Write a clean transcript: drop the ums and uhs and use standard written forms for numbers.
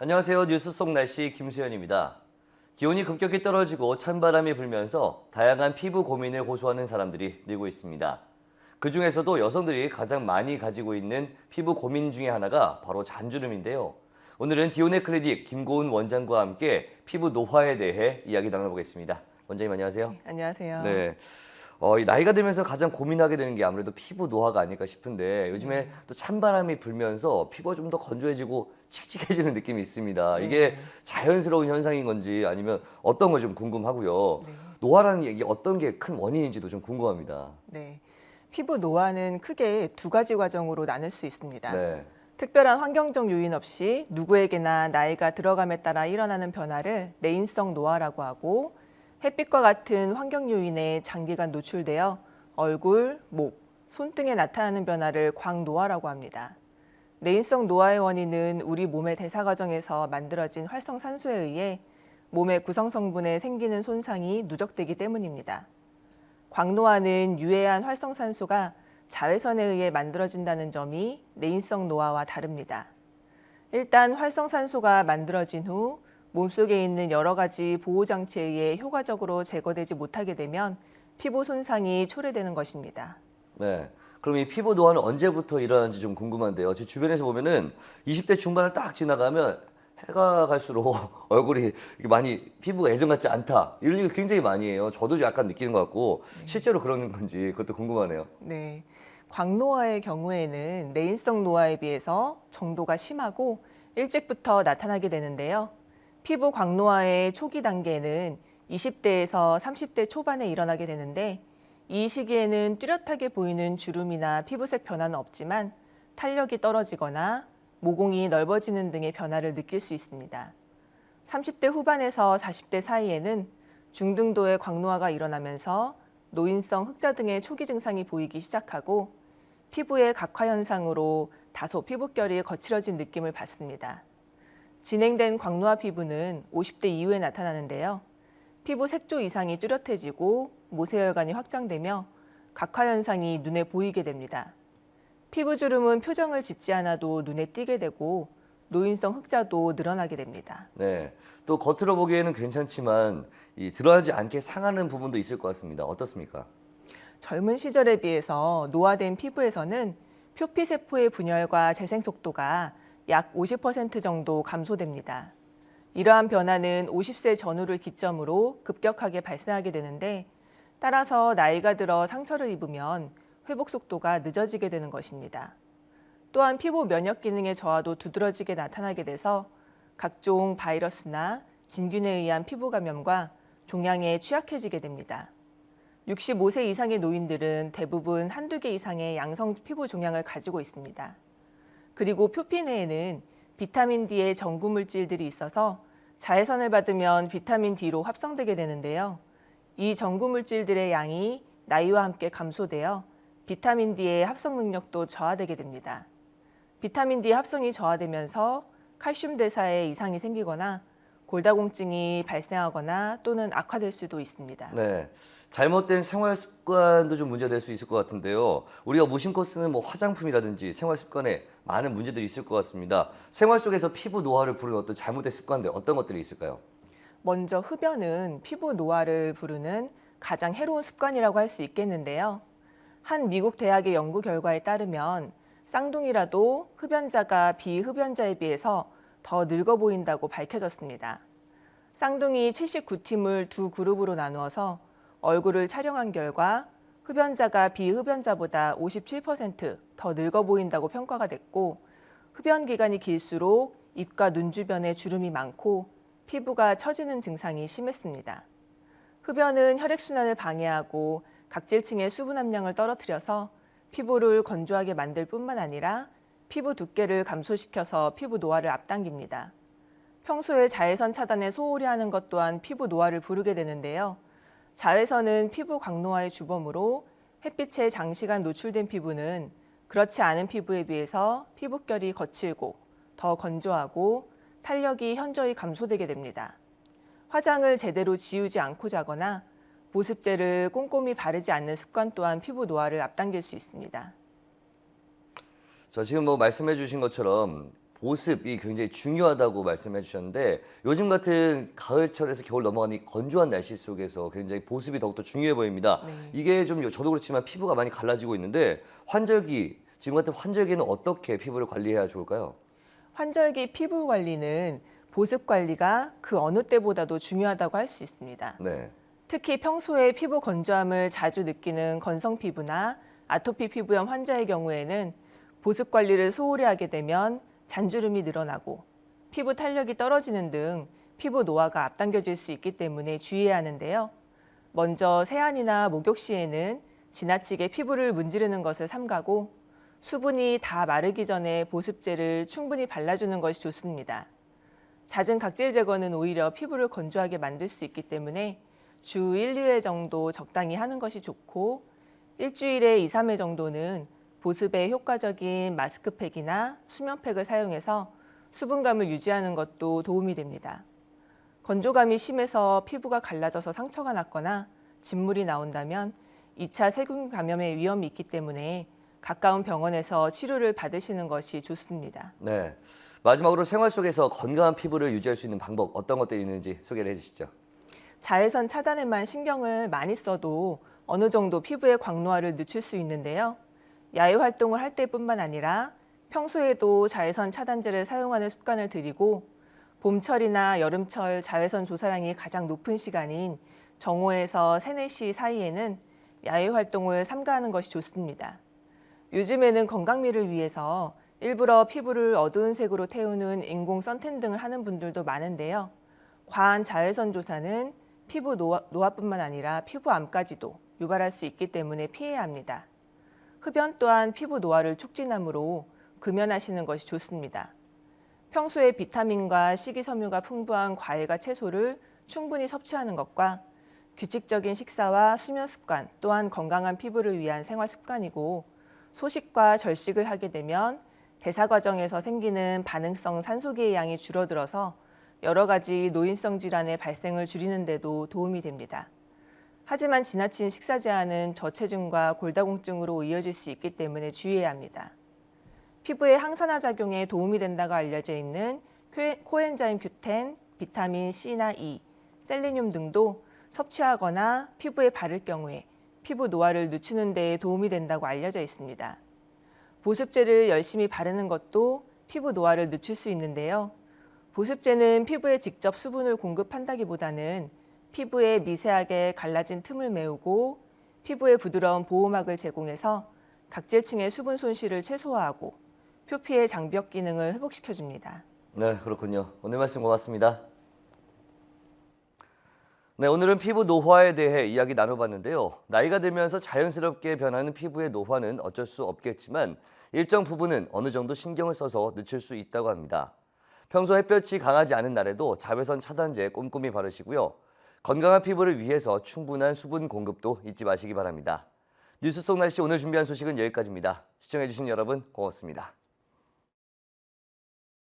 안녕하세요. 뉴스 속 날씨 김수현입니다. 기온이 급격히 떨어지고 찬바람이 불면서 다양한 피부 고민을 호소하는 사람들이 늘고 있습니다. 그중에서도 여성들이 가장 많이 가지고 있는 피부 고민 중에 하나가 바로 잔주름인데요. 오늘은 디오네 클리닉 김고은 원장과 함께 피부 노화에 대해 이야기 나눠보겠습니다. 원장님 안녕하세요. 안녕하세요. 네. 이 나이가 들면서 가장 고민하게 되는 게 아무래도 피부 노화가 아닐까 싶은데 요즘에 또 찬바람이 불면서 피부가 좀 더 건조해지고 칙칙해지는 느낌이 있습니다. 이게 자연스러운 현상인 건지 아니면 어떤 거 좀 궁금하고요. 노화라는 게 이게 어떤 게 큰 원인인지도 좀 궁금합니다. 네. 피부 노화는 크게 두 가지 과정으로 나눌 수 있습니다. 네. 특별한 환경적 요인 없이 누구에게나 나이가 들어감에 따라 일어나는 변화를 내인성 노화라고 하고, 햇빛과 같은 환경 요인에 장기간 노출되어 얼굴, 목, 손등에 나타나는 변화를 광노화라고 합니다. 내인성 노화의 원인은 우리 몸의 대사 과정에서 만들어진 활성산소에 의해 몸의 구성 성분에 생기는 손상이 누적되기 때문입니다. 광노화는 유해한 활성산소가 자외선에 의해 만들어진다는 점이 내인성 노화와 다릅니다. 일단 활성산소가 만들어진 후 몸속에 있는 여러 가지 보호장치에 의해 효과적으로 제거되지 못하게 되면 피부 손상이 초래되는 것입니다. 네. 그럼 이 피부 노화는 언제부터 일어나는지 좀 궁금한데요. 제 주변에서 보면은 20대 중반을 딱 지나가면 해가 갈수록 얼굴이 이렇게 많이 피부가 예전 같지 않다. 이런 얘기 굉장히 많이 해요. 저도 약간 느끼는 것 같고 실제로 그런 건지 그것도 궁금하네요. 네. 광노화의 경우에는 내인성 노화에 비해서 정도가 심하고 일찍부터 나타나게 되는데요. 피부 광노화의 초기 단계는 20대에서 30대 초반에 일어나게 되는데, 이 시기에는 뚜렷하게 보이는 주름이나 피부색 변화는 없지만 탄력이 떨어지거나 모공이 넓어지는 등의 변화를 느낄 수 있습니다. 30대 후반에서 40대 사이에는 중등도의 광노화가 일어나면서 노인성 흑자 등의 초기 증상이 보이기 시작하고, 피부의 각화 현상으로 다소 피부결이 거칠어진 느낌을 받습니다. 진행된 광노화 피부는 50대 이후에 나타나는데요. 피부 색조 이상이 뚜렷해지고 모세혈관이 확장되며 각화 현상이 눈에 보이게 됩니다. 피부 주름은 표정을 짓지 않아도 눈에 띄게 되고 노인성 흑자도 늘어나게 됩니다. 네. 또 겉으로 보기에는 괜찮지만 드러나지 않게 상하는 부분도 있을 것 같습니다. 어떻습니까? 젊은 시절에 비해서 노화된 피부에서는 표피세포의 분열과 재생 속도가 약 50% 정도 감소됩니다. 이러한 변화는 50세 전후를 기점으로 급격하게 발생하게 되는데, 따라서 나이가 들어 상처를 입으면 회복 속도가 늦어지게 되는 것입니다. 또한 피부 면역 기능의 저하도 두드러지게 나타나게 돼서 각종 바이러스나 진균에 의한 피부 감염과 종양에 취약해지게 됩니다. 65세 이상의 노인들은 대부분 한두 개 이상의 양성 피부 종양을 가지고 있습니다. 그리고 표피 내에는 비타민 D의 전구 물질들이 있어서 자외선을 받으면 비타민 D로 합성되게 되는데요. 이 전구 물질들의 양이 나이와 함께 감소되어 비타민 D의 합성 능력도 저하되게 됩니다. 비타민 D 합성이 저하되면서 칼슘 대사에 이상이 생기거나 골다공증이 발생하거나 또는 악화될 수도 있습니다. 네. 잘못된 생활 습관도 좀 문제될 수 있을 것 같은데요. 우리가 무심코 쓰는 화장품이라든지 생활 습관에 많은 문제들이 있을 것 같습니다. 생활 속에서 피부 노화를 부르는 어떤 잘못된 습관들, 어떤 것들이 있을까요? 먼저 흡연은 피부 노화를 부르는 가장 해로운 습관이라고 할 수 있겠는데요. 한 미국 대학의 연구 결과에 따르면 쌍둥이라도 흡연자가 비흡연자에 비해서 더 늙어 보인다고 밝혀졌습니다. 쌍둥이 79팀을 두 그룹으로 나누어서 얼굴을 촬영한 결과 흡연자가 비흡연자보다 57%더 늙어 보인다고 평가가 됐고, 흡연 기간이 길수록 입과 눈 주변에 주름이 많고 피부가 처지는 증상이 심했습니다. 흡연은 혈액순환을 방해하고 각질층의 수분 함량을 떨어뜨려서 피부를 건조하게 만들 뿐만 아니라 피부 두께를 감소시켜서 피부 노화를 앞당깁니다. 평소에 자외선 차단에 소홀히 하는 것 또한 피부 노화를 부르게 되는데요. 자외선은 피부 광노화의 주범으로 햇빛에 장시간 노출된 피부는 그렇지 않은 피부에 비해서 피부결이 거칠고 더 건조하고 탄력이 현저히 감소되게 됩니다. 화장을 제대로 지우지 않고 자거나 보습제를 꼼꼼히 바르지 않는 습관 또한 피부 노화를 앞당길 수 있습니다. 자, 지금 말씀해 주신 것처럼 보습이 굉장히 중요하다고 말씀해 주셨는데 요즘 같은 가을철에서 겨울 넘어가는 이 건조한 날씨 속에서 굉장히 보습이 더욱더 중요해 보입니다. 네. 이게 좀 저도 그렇지만 피부가 많이 갈라지고 있는데 환절기, 지금 같은 환절기는 어떻게 피부를 관리해야 좋을까요? 환절기 피부 관리는 보습 관리가 그 어느 때보다도 중요하다고 할 수 있습니다. 네. 특히 평소에 피부 건조함을 자주 느끼는 건성 피부나 아토피 피부염 환자의 경우에는 보습 관리를 소홀히 하게 되면 잔주름이 늘어나고 피부 탄력이 떨어지는 등 피부 노화가 앞당겨질 수 있기 때문에 주의해야 하는데요. 먼저 세안이나 목욕 시에는 지나치게 피부를 문지르는 것을 삼가고 수분이 다 마르기 전에 보습제를 충분히 발라주는 것이 좋습니다. 잦은 각질 제거는 오히려 피부를 건조하게 만들 수 있기 때문에 주 1, 2회 정도 적당히 하는 것이 좋고 일주일에 2, 3회 정도는 보습에 효과적인 마스크팩이나 수면팩을 사용해서 수분감을 유지하는 것도 도움이 됩니다. 건조감이 심해서 피부가 갈라져서 상처가 났거나 진물이 나온다면 2차 세균 감염의 위험이 있기 때문에 가까운 병원에서 치료를 받으시는 것이 좋습니다. 네. 마지막으로 생활 속에서 건강한 피부를 유지할 수 있는 방법 어떤 것들이 있는지 소개를 해주시죠. 자외선 차단에만 신경을 많이 써도 어느 정도 피부의 광노화를 늦출 수 있는데요. 야외 활동을 할 때뿐만 아니라 평소에도 자외선 차단제를 사용하는 습관을 들이고 봄철이나 여름철 자외선 조사량이 가장 높은 시간인 정오에서 3, 4시 사이에는 야외 활동을 삼가하는 것이 좋습니다. 요즘에는 건강미를 위해서 일부러 피부를 어두운 색으로 태우는 인공 선탠 등을 하는 분들도 많은데요. 과한 자외선 조사는 피부 노화뿐만 아니라 피부암까지도 유발할 수 있기 때문에 피해야 합니다. 흡연 또한 피부 노화를 촉진하므로 금연하시는 것이 좋습니다. 평소에 비타민과 식이섬유가 풍부한 과일과 채소를 충분히 섭취하는 것과 규칙적인 식사와 수면 습관 또한 건강한 피부를 위한 생활 습관이고 소식과 절식을 하게 되면 대사 과정에서 생기는 반응성 산소계의 양이 줄어들어서 여러 가지 노인성 질환의 발생을 줄이는 데도 도움이 됩니다. 하지만 지나친 식사 제한은 저체중과 골다공증으로 이어질 수 있기 때문에 주의해야 합니다. 피부의 항산화 작용에 도움이 된다고 알려져 있는 코엔자임 Q10, 비타민 C나 E, 셀레늄 등도 섭취하거나 피부에 바를 경우에 피부 노화를 늦추는 데 도움이 된다고 알려져 있습니다. 보습제를 열심히 바르는 것도 피부 노화를 늦출 수 있는데요. 보습제는 피부에 직접 수분을 공급한다기보다는 피부에 미세하게 갈라진 틈을 메우고 피부에 부드러운 보호막을 제공해서 각질층의 수분 손실을 최소화하고 표피의 장벽 기능을 회복시켜줍니다. 네, 그렇군요. 오늘 말씀 고맙습니다. 네, 오늘은 피부 노화에 대해 이야기 나눠봤는데요. 나이가 들면서 자연스럽게 변하는 피부의 노화는 어쩔 수 없겠지만 일정 부분은 어느 정도 신경을 써서 늦출 수 있다고 합니다. 평소 햇볕이 강하지 않은 날에도 자외선 차단제 꼼꼼히 바르시고요. 건강한 피부를 위해서 충분한 수분 공급도 잊지 마시기 바랍니다. 뉴스 속 날씨 오늘 준비한 소식은 여기까지입니다. 시청해주신 여러분 고맙습니다.